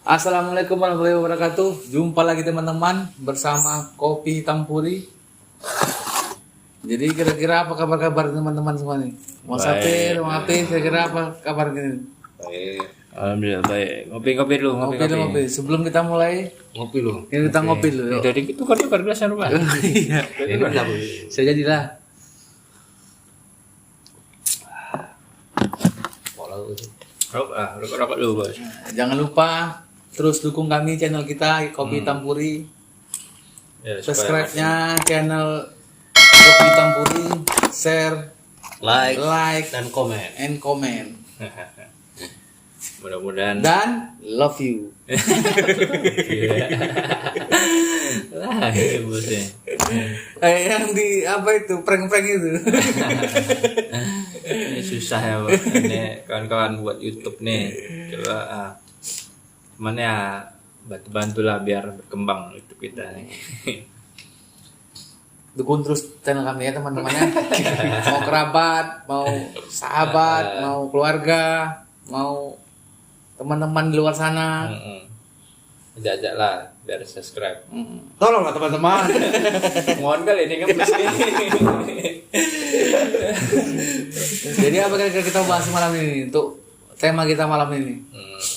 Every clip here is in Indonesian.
Assalamualaikum warahmatullahi wabarakatuh. Jumpa lagi teman-teman bersama Kopi Tampuri. Jadi kira-kira apa kabar teman-teman semua nih? Mau Sapir, mau Apis, kira-kira apa kabar gini? Baik. Alhamdulillah baik. Ngopi dulu, Ngopi. Sebelum kita mulai ngopi lu. kita ngopi dulu. Yuk. Dari itu kan gelasnya rumah. Iya. Saya jadilah. Rokok dulu, Bos. Jangan lupa terus dukung kami channel kita Kopi Tampuri. Ya, Subscribe-nya channel Kopi Tampuri, share, like dan komen. and comment. Mudah-mudahan Dan love you. lah ini bosnya. Yang di apa itu prank-prank itu. Ini susah ya, Bos. Ini kawan-kawan buat YouTube nih. Coba mana ya bantu-bantulah biar berkembang YouTube kita nih. Dukung terus channel kami ya teman-temannya. Mau kerabat, mau sahabat, mau keluarga, mau teman-teman di luar sana. Ajak-ajak lah biar subscribe. Tolonglah teman-teman. Mohon kali ini kan ini. Jadi apa kira-kira kita bahas malam ini untuk tema kita malam ini?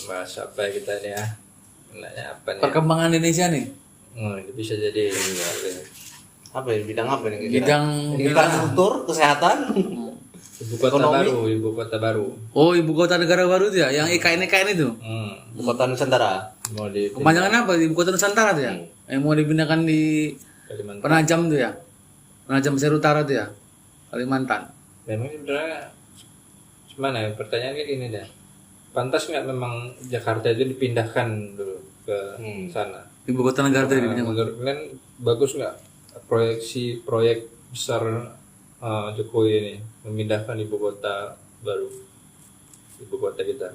Bahas apa kita nih ya? Nanya apa nih? Perkembangan Indonesia nih. Itu bisa jadi Apa ya, bidang apa nih? Bidang Infrastruktur, kesehatan, ibu kota baru. Oh, ibu kota negara baru itu ya, yang IKN itu. ibu kota Nusantara. Mau di Kepanjangan apa? Ibu kota Nusantara tuh ya? Yang mau dipindahkan di Kalimantan. Penajam tuh ya? Penajam Pasir Utara tuh ya? Kalimantan. Memang sebenarnya gimana ya? Pertanyaan kayak gini deh. Pantas nggak memang Jakarta itu dipindahkan dulu ke sana? Ibu kota negara tuh dipindahkan. Menurut kalian bagus nggak proyek besar Jokowi ini memindahkan ibu kota baru, ibu kota kita?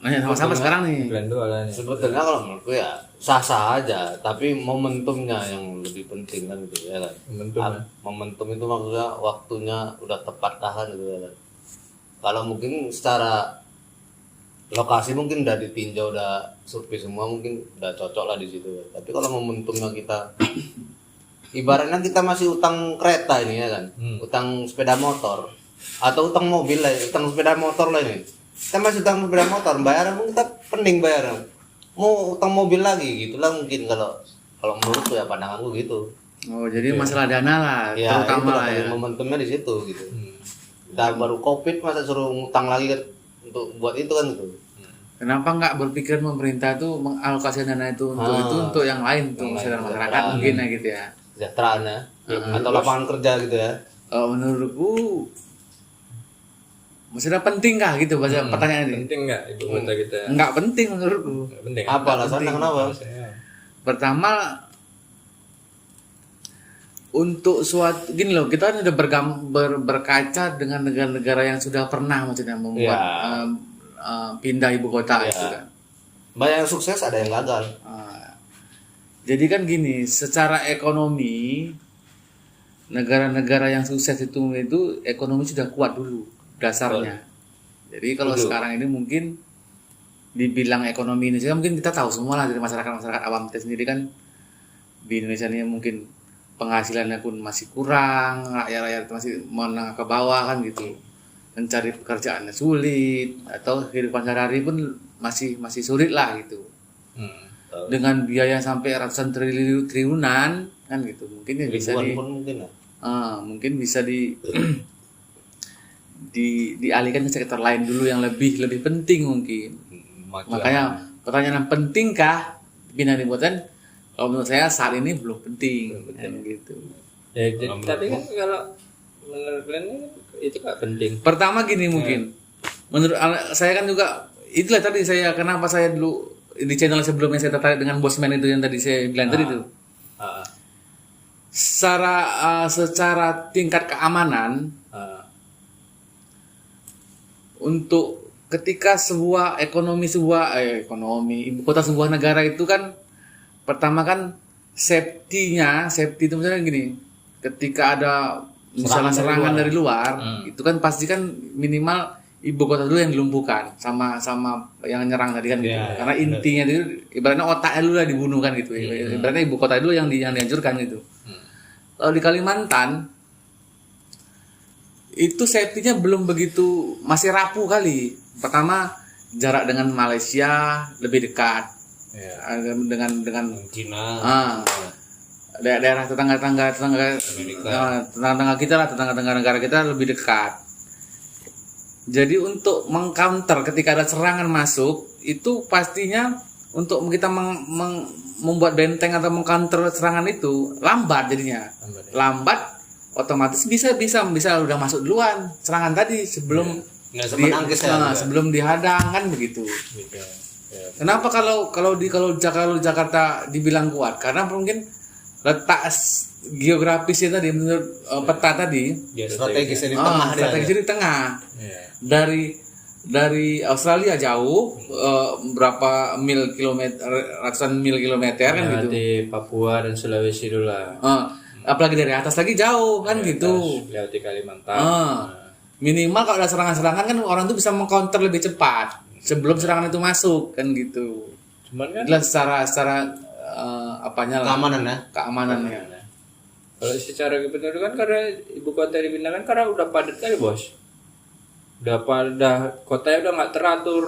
Nanya sama-sama sekarang nih. Kalian dua lah nih. Sebetulnya kalau menurutku ya sah-sah aja, tapi momentumnya yang lebih penting kan gitu ya kan. Momentum itu maksudnya waktunya udah tepat tahan gitu ya kan. Kalau mungkin secara lokasi mungkin udah ditinjau, udah survei semua, mungkin udah cocok lah di situ. Tapi kalau momentumnya kita ibaratnya kita masih utang kereta ini ya kan, utang sepeda motor atau utang mobil lah, utang sepeda motor lah ini. Kita masih utang sepeda motor, bayaran kita pening bayaran. Mau utang mobil lagi gitulah mungkin kalau menurutku ya, pandanganku gitu. Oh, jadi masalah dana lah, Ya, terutama itulah lah ya. momentumnya di situ gitu. Kita baru Covid masa suruh ngutang lagi kan untuk buat itu kan gitu. Kenapa nggak berpikir pemerintah tuh mengalokasikan dana itu untuk yang lain, untuk kesehatan masyarakat mungkin ya gitu ya. Kesejahteraan ya, atau lapangan kerja gitu ya. Menurutku maksudnya penting kah gitu bahasa pertanyaan ini? Penting nggak ibu kota kita? Nggak penting menurutku. Nggak penting. Apa alasannya kenapa? Pertama, untuk suatu gini loh, kita kan udah berkaca dengan negara-negara yang sudah pernah maksudnya membuat pindah ibu kota gitu kan. Banyak yang sukses, ada yang gagal. Jadi kan gini, secara ekonomi negara-negara yang sukses itu ekonomi sudah kuat dulu dasarnya. Jadi kalau sekarang ini mungkin dibilang ekonomi Indonesia, mungkin kita tahu semua lah dari masyarakat awam kita sendiri kan, di Indonesia ini mungkin penghasilannya pun masih kurang, rakyat masih menengah ke bawah kan gitu, mencari pekerjaannya sulit, atau kehidupan sehari-hari pun masih sulit lah gitu. Dengan biaya sampai ratusan triliunan kan gitu, mungkin ya bisa mungkin bisa dialihkan ke sektor lain dulu yang lebih penting mungkin. Makanya pertanyaan pentingkah pindah ibu kota? Kalau menurut saya saat ini belum penting kan gitu. Ya, tapi kan kalau menurut kalian itu nggak penting. Pertama gini mungkin, menurut saya kan juga itulah tadi kenapa saya dulu di channel sebelumnya saya tertarik dengan Bosman itu yang tadi saya bilang tadi itu. Secara tingkat keamanan untuk ketika sebuah ibu kota sebuah negara itu kan pertama kan safety itu misalnya gini, ketika ada misalnya serangan dari luar itu kan pasti kan minimal ibu kota dulu yang dilumpuhkan sama yang nyerang tadi kan gitu. Iya, Karena intinya itu ibaratnya otaknya dulu lah dibunuh kan gitu. Ibaratnya ibu kota dulu yang dihancurkan gitu. Kalau di Kalimantan itu safety-nya belum begitu, masih rapuh kali. Pertama, jarak dengan Malaysia lebih dekat. Dengan Cina. Daerah tetangga kita lah, tetangga negara kita lebih dekat. Jadi untuk mengcounter ketika ada serangan masuk, itu pastinya untuk kita membuat benteng atau mengcounter serangan itu lambat jadinya. Lambat, otomatis bisa udah masuk duluan serangan tadi sebelum sebelum dihadang kan begitu. Kenapa kalau Jakarta dibilang kuat? Karena mungkin letak geografisnya tadi menurut peta tadi Strategisnya di tengah. Strategisnya di tengah. Dari Australia jauh berapa ratusan mil kilometer kan gitu. Di Papua dan Sulawesi dulu lah. Apalagi dari atas lagi jauh kan gitu. Lewat di Kalimantan. Minimal kalau ada serangan-serangan kan orang tuh bisa mengcounter lebih cepat sebelum serangan itu masuk kan gitu. Cuman kan jelas secara apanya lah, keamanannya. Kalau secara kepentingan kan karena ibu kota dipindahkan karena udah padat kali bos. Udah kotanya udah nggak teratur,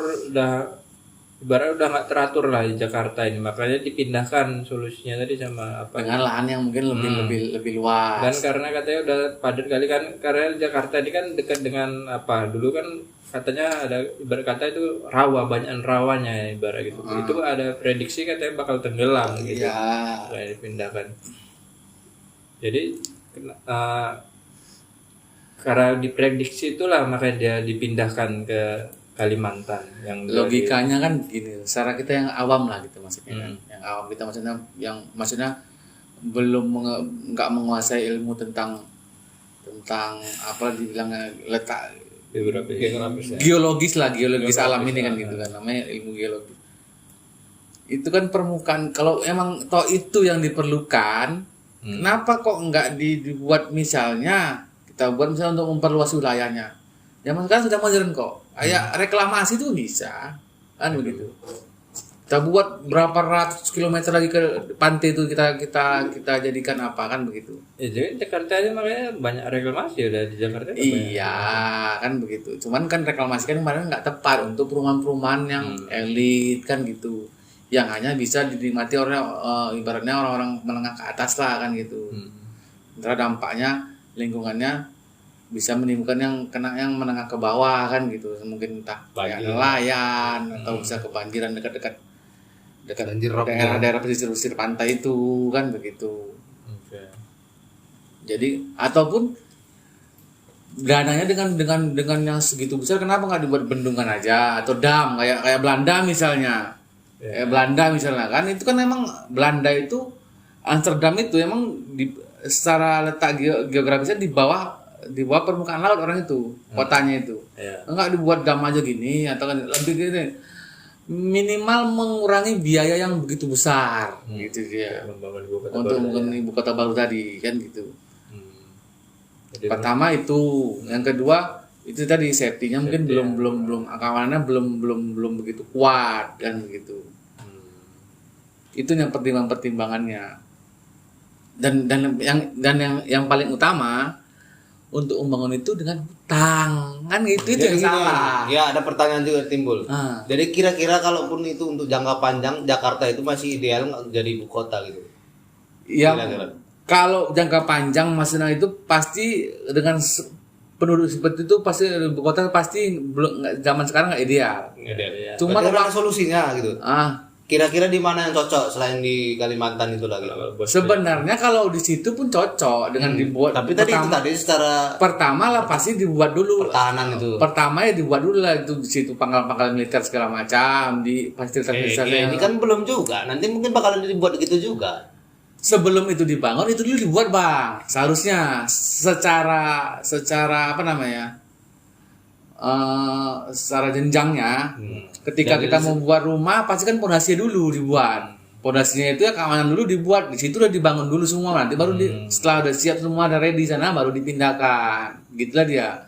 ibaratnya udah nggak teratur lah di Jakarta ini, makanya dipindahkan solusinya tadi sama apa? Dengan lahan yang mungkin lebih luas. Dan karena katanya udah padat kali kan, karena Jakarta ini kan dekat dengan apa? Dulu kan katanya ada ibarat kata itu rawa, banyak rawanya ya, ibarat gitu. Itu ada prediksi katanya bakal tenggelam gitu. Iya. Kayak dipindahkan. Jadi karena diprediksi itulah makanya dia dipindahkan ke Kalimantan yang logikanya kan gini, secara kita yang awam lah gitu maksudnya kan. Yang awam kita maksudnya belum nggak menguasai ilmu tentang apa dibilangnya letak geologis alam ini kan gitu kan, namanya ilmu geologi. Itu kan permukaan, kalau emang toh itu yang diperlukan, kenapa kok nggak dibuat misalnya kita buat misalnya untuk memperluas wilayahnya. Zaman sekarang sudah modern kok. Kayak reklamasi itu bisa, kan begitu. Kita buat berapa ratus kilometer lagi ke pantai itu kita jadikan apa kan begitu. Ya, jadi Jakarta ini makanya banyak reklamasi udah di Jakarta. Iya, kan begitu. Cuman kan reklamasi kan kemarin nggak tepat untuk perumahan-perumahan yang elit kan gitu. Yang hanya bisa dinikmati ibaratnya orang-orang menengah ke atas lah kan gitu. Sementara dampaknya lingkungannya bisa menimbulkan yang menengah ke bawah kan gitu, mungkin entah kayak nelayan atau bisa kebanjiran dekat daerah-daerah pesisir pantai itu kan begitu. Jadi ataupun dananya dengan yang segitu besar, kenapa nggak dibuat bendungan aja atau dam kayak Belanda misalnya. Belanda misalnya kan itu kan emang Belanda itu Amsterdam itu emang secara letak geografisnya di bawah permukaan laut orang itu, kotanya itu. Enggak dibuat dam aja gini atau kan lebih gini. Minimal mengurangi biaya yang begitu besar gitu dia. Untuk membangun ibu kota baru tadi kan gitu. Pertama itu, yang kedua itu tadi safety-nya mungkin belum keamanannya belum begitu kuat kan begitu. Itu yang pertimbangannya. Dan yang paling utama untuk membangun itu dengan hutang kan gitu. Itu yang salah. Ya ada pertanyaan juga timbul. Jadi kira-kira kalaupun itu untuk jangka panjang Jakarta itu masih ideal nggak jadi ibu kota gitu? Ya kalau jangka panjang maksudnya itu pasti dengan penduduk seperti itu pasti ibu kota pasti belum, zaman sekarang nggak ideal. Cuma kalau solusinya gitu. Kira-kira di mana yang cocok selain di Kalimantan itu lagi? Sebenarnya kalau di situ pun cocok dengan dibuat. Tapi tadi secara pertama lah pasti dibuat dulu pertahanan itu. Pertama ya dibuat dulu lah itu di situ pangkal-pangkal militer segala macam di fasilitas. Ini kan belum juga. Nanti mungkin bakalan dibuat gitu juga. Sebelum itu dibangun itu dulu dibuat bang. Seharusnya secara apa namanya? Secara jenjangnya ketika kita membuat rumah pasti kan pondasinya dulu dibuat, pondasinya itu ya keamanan dulu dibuat, di situ udah dibangun dulu semua, nanti baru setelah udah siap semua ada ready sana baru dipindahkan, gitulah dia.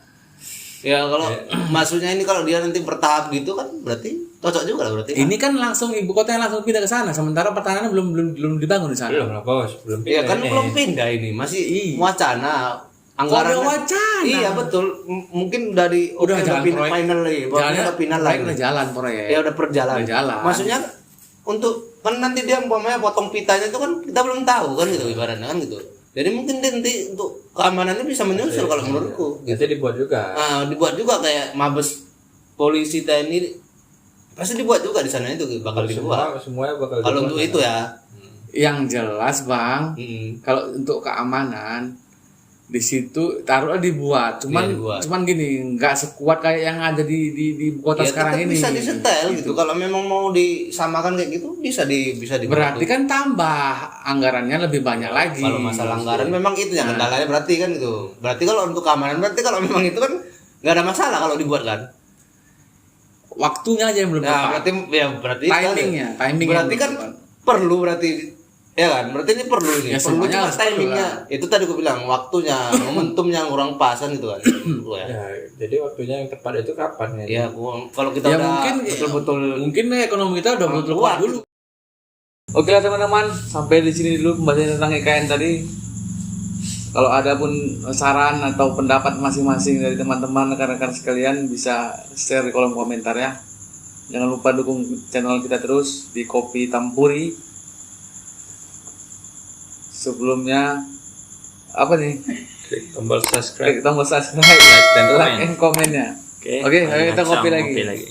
Ya kalau maksudnya ini kalau dia nanti bertahap gitu kan berarti cocok juga lah berarti. Ini kan langsung ibu kotanya langsung pindah ke sana, sementara pertahanan belum dibangun di sana. Belum lah bos, belum Ya kan pindah ini. belum pindah ini, masih wacana. Anggaran Kode wacana. Iya betul. Mungkin dari Udah jalan final proyek. final lagi. Pokoknya udah final lagi. Udah jalan proyek. Ya udah perjalanan. Udah jalan. Maksudnya untuk kan nanti dia umpamanya potong pitanya itu kan kita belum tahu kan gitu ibaratnya kan gitu. Jadi mungkin dia nanti untuk keamanannya bisa menyusul kalau menurutku. Itu dibuat juga. Nah, dibuat juga kayak Mabes Polisi TNI pasti dibuat juga di sana itu bakal dibuat. Semuanya bakal Kalau dibuat untuk sana. itu ya. Yang jelas bang, kalau untuk keamanan di situ taruhlah dibuat, cuman Iya, dibuat. cuman gini, nggak sekuat kayak yang ada di ibu kota Ya, sekarang tetap ini. bisa disetel gitu. Kalau memang mau disamakan kayak gitu bisa dibuat. Berarti kan tambah anggarannya lebih banyak lagi. Kalau masalah anggaran memang itu yang kendalanya berarti kan gitu. Berarti kalau untuk keamanan berarti kalau memang itu kan nggak ada masalah kalau dibuat kan. Waktunya aja yang belum Nah, tepat. berarti timingnya berarti kan perlu berarti ya kan berarti ini perlu ini Ya, perlu semuanya cuma harus perlu timingnya lah. itu tadi aku bilang waktunya momentumnya yang kurang pasan gitu kan. Ya. Ya, jadi waktunya yang tepat itu kapan ya? Ya, kalau kita Ya udah mungkin betul-betul mungkin ekonomi kita udah betul kuat kuat dulu. Oke lah teman-teman, sampai di sini dulu pembahasan tentang IKN tadi. Kalau ada pun saran atau pendapat masing-masing dari teman-teman rekan-rekan sekalian bisa share di kolom komentar ya. Jangan lupa dukung channel kita terus di Kopi Tampuri. Sebelumnya apa nih? Klik tombol subscribe, Klik tombol subscribe, like dan like and comment-nya. Oke, ayo kita Sama kopi lagi. lagi.